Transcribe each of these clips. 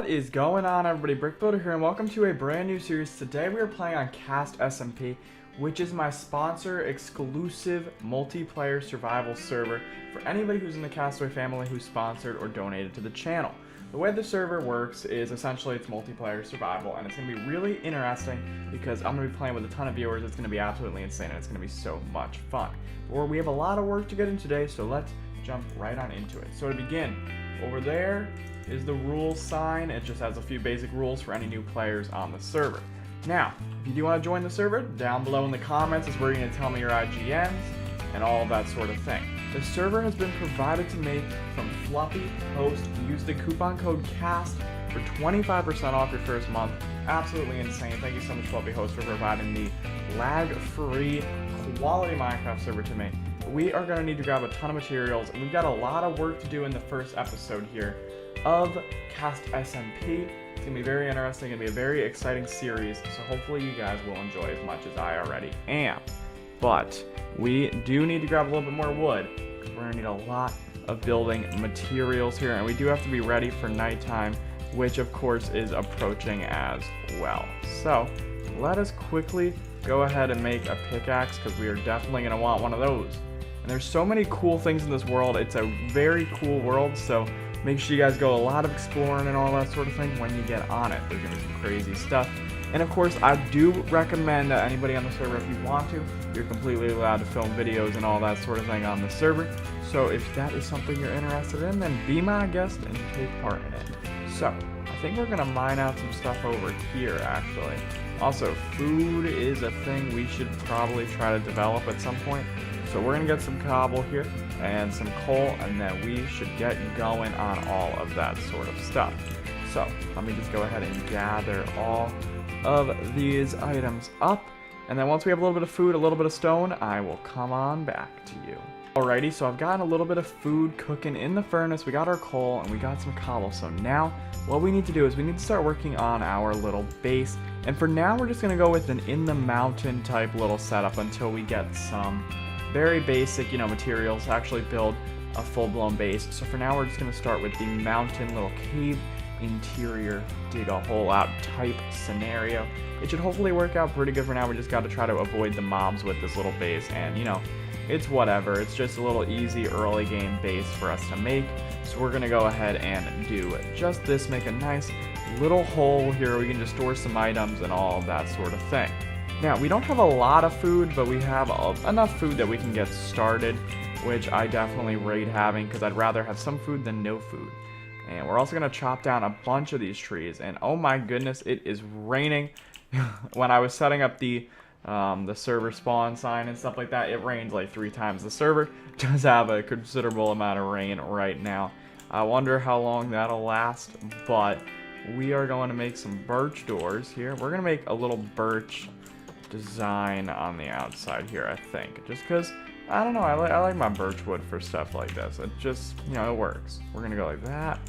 What is going on, everybody? Brickbuilder here, and welcome to a brand new series. Today we are playing on Cast SMP, which is my sponsor exclusive multiplayer survival server for anybody who's in the Castaway family who's sponsored or donated to the channel. The way the server works is essentially it's multiplayer survival, and it's going to be really interesting because I'm going to be playing with a ton of viewers. It's going to be absolutely insane, and it's going to be so much fun. But we have a lot of work to get in today, so let's jump right on into it. So to begin, over there is the rules sign. It just has a few basic rules for any new players on the server. Now, if you do want to join the server, down below in the comments is where you're going to tell me your IGNs and all of that sort of thing. The server has been provided to me from Fluffy Host. Use the coupon code CAST for 25% off your first month. Absolutely insane. Thank you so much, Fluffy Host, for providing the lag-free quality Minecraft server to me. We are going to need to grab a ton of materials, and we've got a lot of work to do in the first episode here of Cast SMP. It's going to be very interesting. It's going to be a very exciting series, so hopefully you guys will enjoy as much as I already am. But we do need to grab a little bit more wood, because we're going to need a lot of building materials here, and we do have to be ready for nighttime, which of course is approaching as well. So let us quickly go ahead and make a pickaxe, because we are definitely going to want one of those. And there's so many cool things in this world. It's a very cool world, so make sure you guys go a lot of exploring and all that sort of thing when you get on it. There's going to be some crazy stuff. And of course, I do recommend that anybody on the server, if you want to, you're completely allowed to film videos and all that sort of thing on the server. So if that is something you're interested in, then be my guest and take part in it. So I think we're going to mine out some stuff over here, actually. Also, food is a thing we should probably try to develop at some point. So we're going to get some cobble here and some coal, and then we should get going on all of that sort of stuff. So let me just go ahead and gather all of these items up, and then once we have a little bit of food, a little bit of stone, I will come on back to you. Alrighty, so I've gotten a little bit of food cooking in the furnace. We got our coal and we got some cobble. So now what we need to do is we need to start working on our little base. And for now, we're just going to go with an in the mountain type little setup until we get some very basic, materials to actually build a full-blown base. So for now, we're just going to start with the mountain little cave interior dig a hole out type scenario. It should hopefully work out pretty good for now. We just got to try to avoid the mobs with this little base, and it's whatever. It's just a little easy early game base for us to make. So we're going to go ahead and do just this, make a nice little hole here. We can just store some items and all of that sort of thing. Now, we don't have a lot of food, but we have enough food that we can get started, which I definitely rate having because I'd rather have some food than no food. And we're also going to chop down a bunch of these trees, and oh my goodness, it is raining. When I was setting up the server spawn sign and stuff like that, it rained like 3 times. The server does have a considerable amount of rain right now. I wonder how long that'll last, but we are going to make some birch doors here. We're going to make a little birch design on the outside here, I think, just because I don't know, I like my birch wood for stuff like this. It just, it works. We're gonna go like that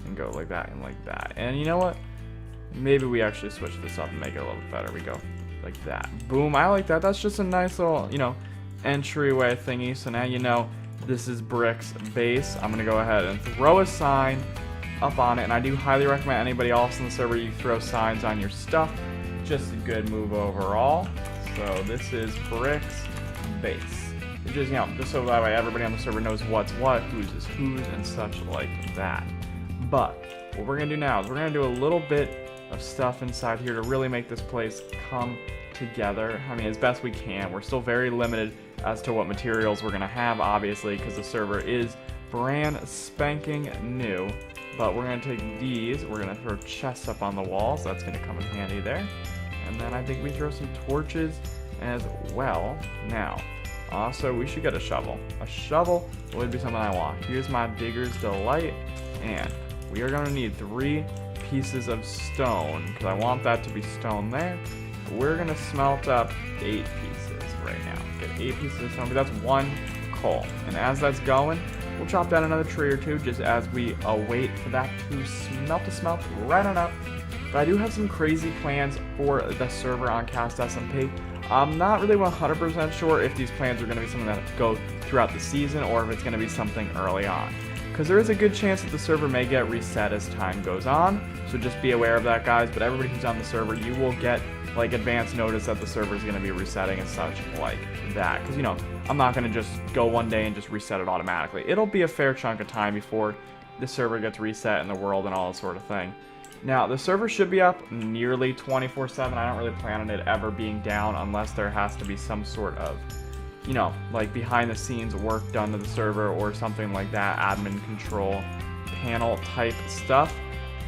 and go like that and like that, and you know what, maybe we actually switch this up and make it a little better. We go like that, boom. I like that. That's just a nice little entryway thingy. So now this is Brick's base. I'm gonna go ahead and throw a sign up on it, and I do highly recommend anybody else in the server you throw signs on your stuff. Just a good move overall. So this is Brick's base. It's just, just so that way everybody on the server knows what's what, whose is whose, and such like that. But what we're gonna do now is we're gonna do a little bit of stuff inside here to really make this place come together. I mean, as best we can. We're still very limited as to what materials we're gonna have, obviously, because the server is brand spanking new. But we're gonna take these, we're gonna throw chests up on the walls. That's gonna come in handy there. And then I think we throw some torches as well. Now, also, we should get a shovel. A shovel would be something I want. Here's my digger's delight, and we are going to need 3 pieces of stone, because I want that to be stone there. We're going to smelt up 8 pieces right now. Get 8 pieces of stone, but that's 1 coal. And as that's going, we'll chop down another tree or 2 just as we await for that to smelt right on up. But I do have some crazy plans for the server on Cast SMP. I'm not really 100% sure if these plans are going to be something that go throughout the season or if it's going to be something early on. because there is a good chance that the server may get reset as time goes on. So just be aware of that, guys. But everybody who's on the server, you will get like advance notice that the server is going to be resetting and such like that. Because, you know, I'm not going to just go one day and just reset it automatically. It'll be a fair chunk of time before the server gets reset in the world and all that sort of thing. Now, the server should be up nearly 24/7. I don't really plan on it ever being down unless there has to be some sort of, you know, like behind the scenes work done to the server or something like that, admin control panel type stuff.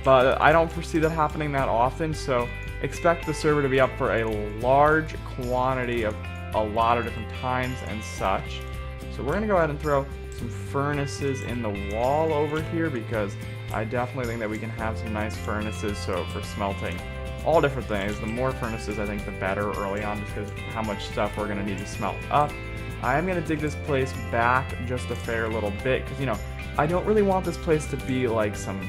But I don't foresee that happening that often, so expect the server to be up for a large quantity of a lot of different times and such. So we're going to go ahead and throw some furnaces in the wall over here because I definitely think that we can have some nice furnaces so for smelting all different things. The more furnaces, I think, the better early on just because of how much stuff we're going to need to smelt up. I am going to dig this place back just a fair little bit because, you know, I don't really want this place to be like some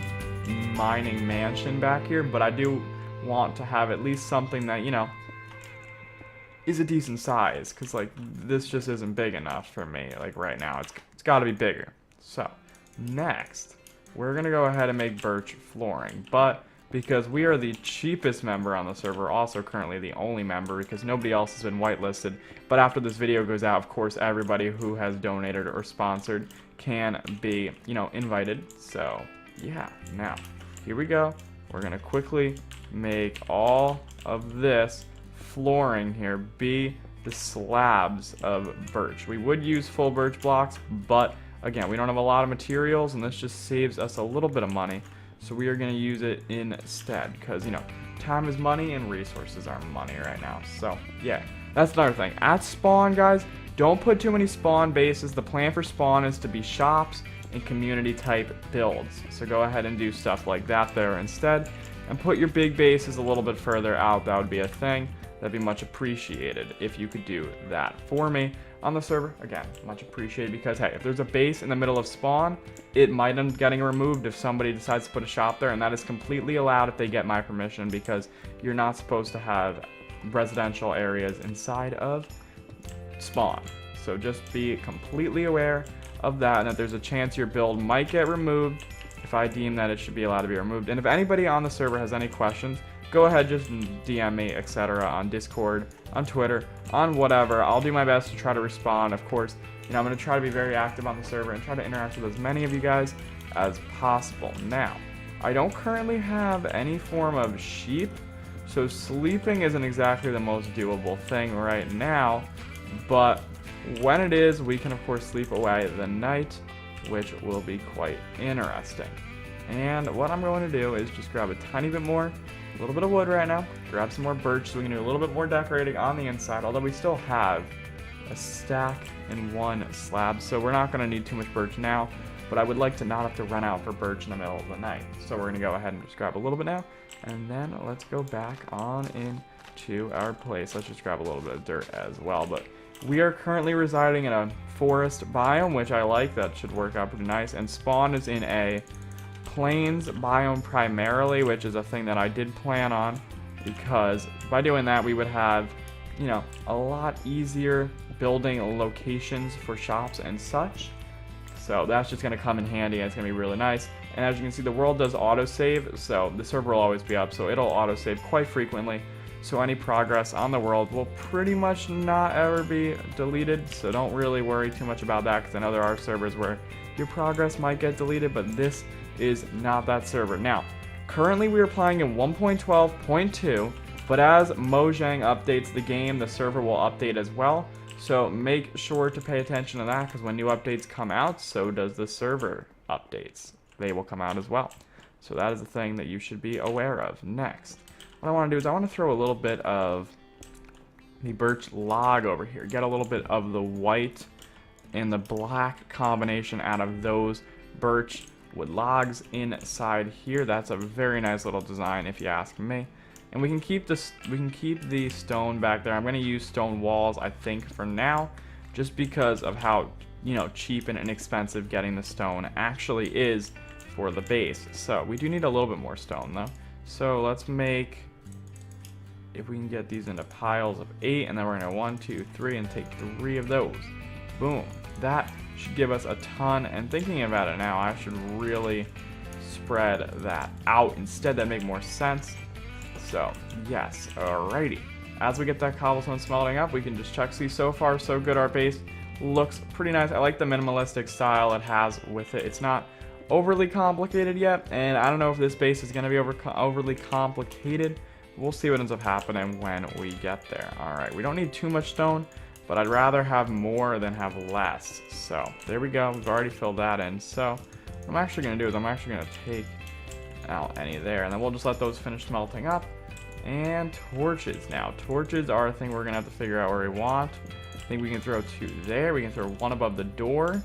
mining mansion back here, but I do want to have at least something that, you know, is a decent size because, like, this just isn't big enough for me. Like, right now, it's got to be bigger. So, next, we're going to go ahead and make birch flooring, but because we are the cheapest member on the server, also currently the only member because nobody else has been whitelisted. But after this video goes out, of course, everybody who has donated or sponsored can be, you know, invited. So, yeah, now, here we go. We're going to quickly make all of this flooring here be the slabs of birch. We would use full birch blocks, but again, we don't have a lot of materials, and this just saves us a little bit of money. So we are going to use it instead because, you know, time is money and resources are money right now. So, yeah, that's another thing. At spawn, guys, don't put too many spawn bases. The plan for spawn is to be shops and community type builds. So go ahead and do stuff like that there instead. And put your big bases a little bit further out. That would be a thing. That'd be much appreciated if you could do that for me on the server. Again, much appreciated because, hey, if there's a base in the middle of spawn, it might end up getting removed if somebody decides to put a shop there, and that is completely allowed if they get my permission because you're not supposed to have residential areas inside of spawn. So just be completely aware of that and that there's a chance your build might get removed if I deem that it should be allowed to be removed. And if anybody on the server has any questions, go ahead, just DM me, etc. on Discord, on Twitter, on whatever. I'll do my best to try to respond. Of course, you know, I'm going to try to be very active on the server and try to interact with as many of you guys as possible. Now, I don't currently have any form of sheep, so sleeping isn't exactly the most doable thing right now, but when it is, we can of course sleep away the night, which will be quite interesting. And what I'm going to do is just grab a tiny bit more, a little bit of wood right now, grab some more birch so we can do a little bit more decorating on the inside, although we still have a stack in one slab, so we're not going to need too much birch now, but I would like to not have to run out for birch in the middle of the night. So we're going to go ahead and just grab a little bit now, and then let's go back on into our place. Let's just grab a little bit of dirt as well, but we are currently residing in a forest biome, which I like. That should work out pretty nice, and spawn is in a plains biome primarily, which is a thing that I did plan on because by doing that we would have, you know, a lot easier building locations for shops and such. So that's just going to come in handy and it's going to be really nice. And as you can see, the world does autosave, so the server will always be up, so it'll autosave quite frequently. So any progress on the world will pretty much not ever be deleted, so don't really worry too much about that because I know there are servers where your progress might get deleted, but this is not that server. Now, currently we are playing in 1.12.2, but as Mojang updates the game, the server will update as well. So make sure to pay attention to that because when new updates come out, so does the server updates. They will come out as well. So that is the thing that you should be aware of. Next, what I want to do is I want to throw a little bit of the birch log over here. Get a little bit of the white and the black combination out of those birch wood logs inside here. That's a very nice little design if you ask me. And we can keep this, we can keep the stone back there. I'm going to use stone walls, I think, for now, just because of how, you know, cheap and inexpensive getting the stone actually is for the base. So we do need a little bit more stone though. So let's make, if we can get these into piles of 8, and then we're going to 1, 2, 3 and take 3 of those. Boom. That should give us a ton. And thinking about it now, I should really spread that out instead. That make more sense. So yes, alrighty. As we get that cobblestone smelting up, we can just check. See, so far so good. Our base looks pretty nice. I like the minimalistic style it has with it. It's not overly complicated yet, and I don't know if this base is going to be overly complicated. We'll see what ends up happening when we get there. Alright, we don't need too much stone, but I'd rather have more than have less. So there we go. We've already filled that in. So what I'm actually going to do is I'm actually going to take out any there, and then we'll just let those finish smelting up. And torches now. Torches are a thing we're going to have to figure out where we want. I think we can throw 2 there. We can throw 1 above the door.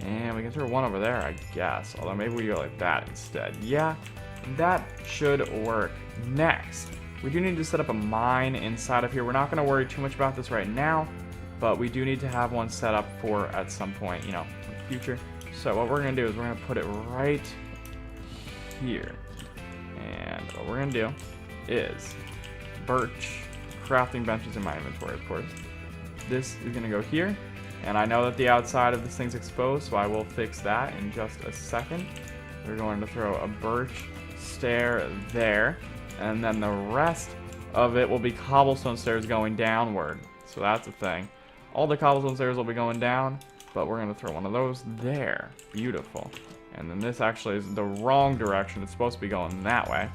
And we can throw 1 over there, I guess. Although maybe we go like that instead. Yeah, that should work. Next, we do need to set up a mine inside of here. We're not going to worry too much about this right now, but we do need to have one set up for at some point, you know, in the future. So what we're going to do is we're going to put it right here. And what we're going to do is birch crafting benches in my inventory, of course. This is going to go here. And I know that the outside of this thing's exposed, so I will fix that in just a second. We're going to throw a birch stair there, and then the rest of it will be cobblestone stairs going downward. So that's the thing. All the cobblestone stairs will be going down, but we're going to throw one of those there. Beautiful. And then this actually is the wrong direction. It's supposed to be going that way.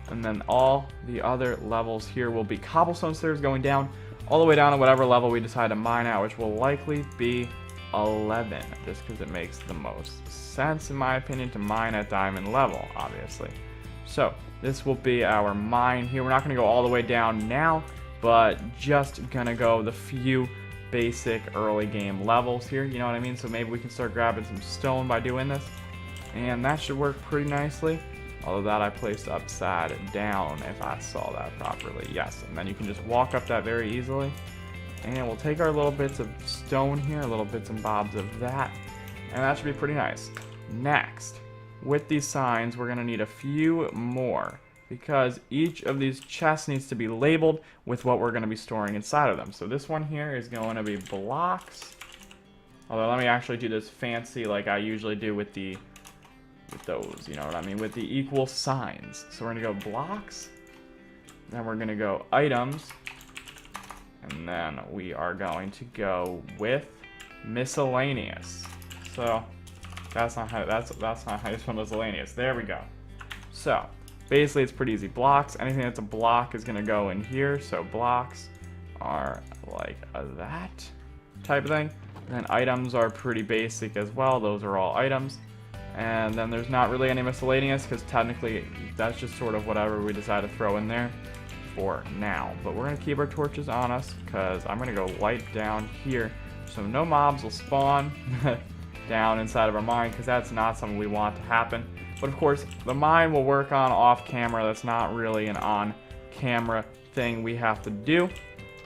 And then all the other levels here will be cobblestone stairs going down all the way down to whatever level we decide to mine at, which will likely be 11, just because it makes the most sense, in my opinion, to mine at diamond level, obviously. So this will be our mine here. We're not going to go all the way down now, but just going to go the few basic early game levels here, you know what I mean? So maybe we can start grabbing some stone by doing this, and that should work pretty nicely. Although that I placed upside down, if I saw that properly. Yes, and then you can just walk up that very easily. And we'll take our little bits of stone here, little bits and bobs of that. And that should be pretty nice. Next, with these signs, we're going to need a few more, because each of these chests needs to be labeled with what we're going to be storing inside of them. So this one here is going to be blocks. Although let me actually do this fancy like I usually do with those, you know what I mean, with the equal signs. So we're gonna go blocks, then we're gonna go items, and then we are going to go with miscellaneous. So that's not how you spell miscellaneous. There we go. So basically it's pretty easy. Blocks, anything that's a block is gonna go in here. So blocks are like that type of thing. And then items are pretty basic as well. Those are all items. And then there's not really any miscellaneous, because technically that's just sort of whatever we decide to throw in there for now. But we're going to keep our torches on us, because I'm going to go light down here so no mobs will spawn down inside of our mine, because that's not something we want to happen. But of course, the mine will work on off camera. That's not really an on camera thing we have to do.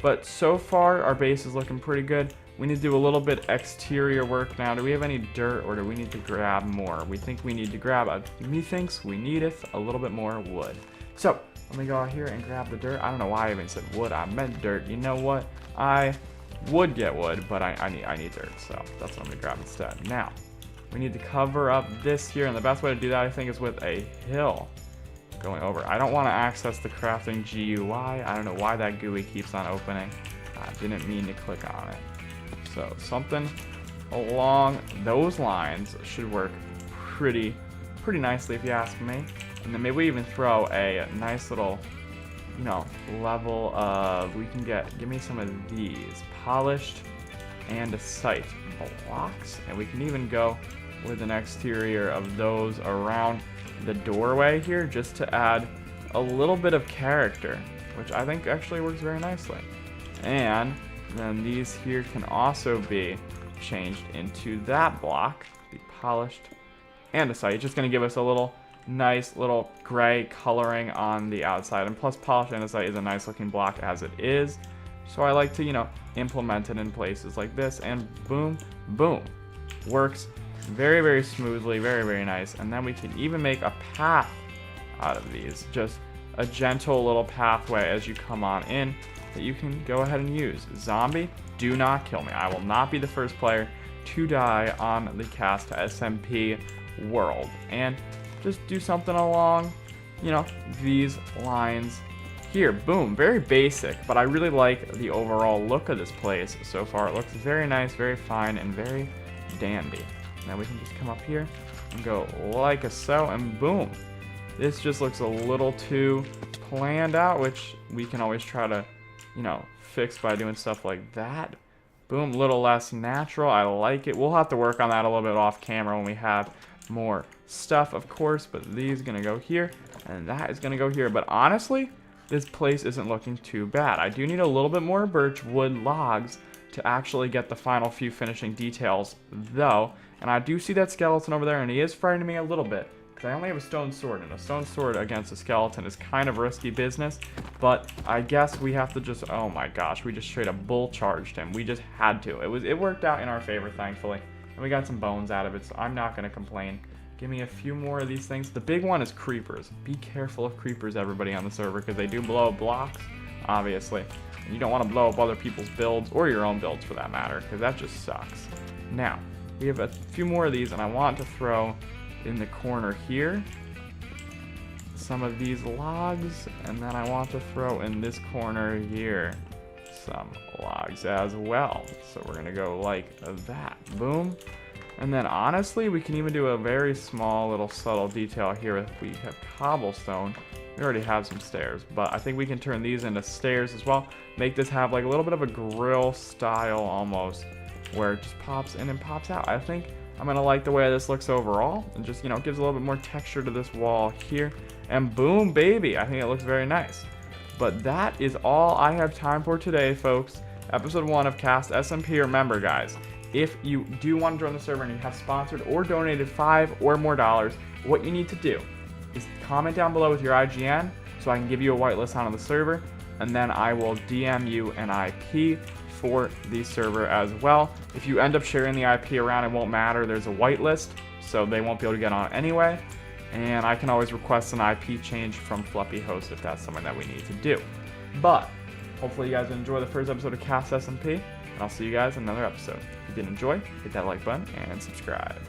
But so far our base is looking pretty good. We need to do a little bit exterior work now. Do we have any dirt, or do we need to grab more? We think we need to grab, methinks we needeth a little bit more wood. So, let me go out here and grab the dirt. I don't know why I even said wood. I meant dirt. You know what? I would get wood, but I need dirt. So, that's what I'm going to grab instead. Now, we need to cover up this here, and the best way to do that, I think, is with a hill going over. I don't want to access the crafting GUI. I don't know why that GUI keeps on opening. I didn't mean to click on it. So something along those lines should work pretty nicely, if you ask me. And then maybe we even throw a nice little, you know, level of, we can give me some of these, polished andesite blocks. And we can even go with an exterior of those around the doorway here, just to add a little bit of character, which I think actually works very nicely. And then these here can also be changed into that block, the polished andesite. It's just going to give us a little nice little gray coloring on the outside. And plus, polished andesite is a nice looking block as it is. So I like to, you know, implement it in places like this, and boom, boom. Works very smoothly, very nice. And then we can even make a path out of these. Just a gentle little pathway as you come on in that you can go ahead and use. Zombie, do not kill me. I will not be the first player to die on the Cast SMP world. And just do something along, these lines here. Boom, very basic, but I really like the overall look of this place so far. It looks very nice, very fine, and very dandy. Now we can just come up here and go like so, and boom. This just looks a little too planned out, which we can always try to, fix by doing stuff like that. Boom, a little less natural. I like it. We'll have to work on that a little bit off camera when we have more stuff, of course, but these are gonna go here, and that is gonna go here. But honestly, this place isn't looking too bad. I do need a little bit more birch wood logs to actually get the final few finishing details, though. And I do see that skeleton over there, and he is frightening me a little bit, because I only have a stone sword, and a stone sword against a skeleton is kind of risky business. But I guess we have to just, oh my gosh, we just straight up bull charged him. We just had to. It worked out in our favor, thankfully. And we got some bones out of it, so I'm not going to complain. Give me a few more of these things. The big one is creepers. Be careful of creepers, everybody on the server, because they do blow up blocks, obviously. And you don't want to blow up other people's builds, or your own builds for that matter, because that just sucks. Now, we have a few more of these, and I want to throw in the corner here some of these logs, and then I want to throw in this corner here some logs as well. So we're gonna go like that. Boom. And then honestly, we can even do a very small little subtle detail here if we have cobblestone. We already have some stairs, but I think we can turn these into stairs as well. Make this have like a little bit of a grill style almost, where it just pops in and pops out. I think I'm gonna like the way this looks overall, and just, gives a little bit more texture to this wall here. And boom, baby, I think it looks very nice. But that is all I have time for today, folks. Episode 1 of Cast SMP. Remember, guys, if you do want to join the server and you have sponsored or donated $5 or more, what you need to do is comment down below with your IGN so I can give you a whitelist onto the server, and then I will DM you an IP for the server as well. If you end up sharing the IP around, it won't matter. There's a whitelist, so they won't be able to get on anyway. And I can always request an IP change from Fluffy Host if that's something that we need to do. But hopefully you guys enjoy the first episode of Cast SMP, and I'll see you guys in another episode. If you did enjoy, hit that like button and subscribe.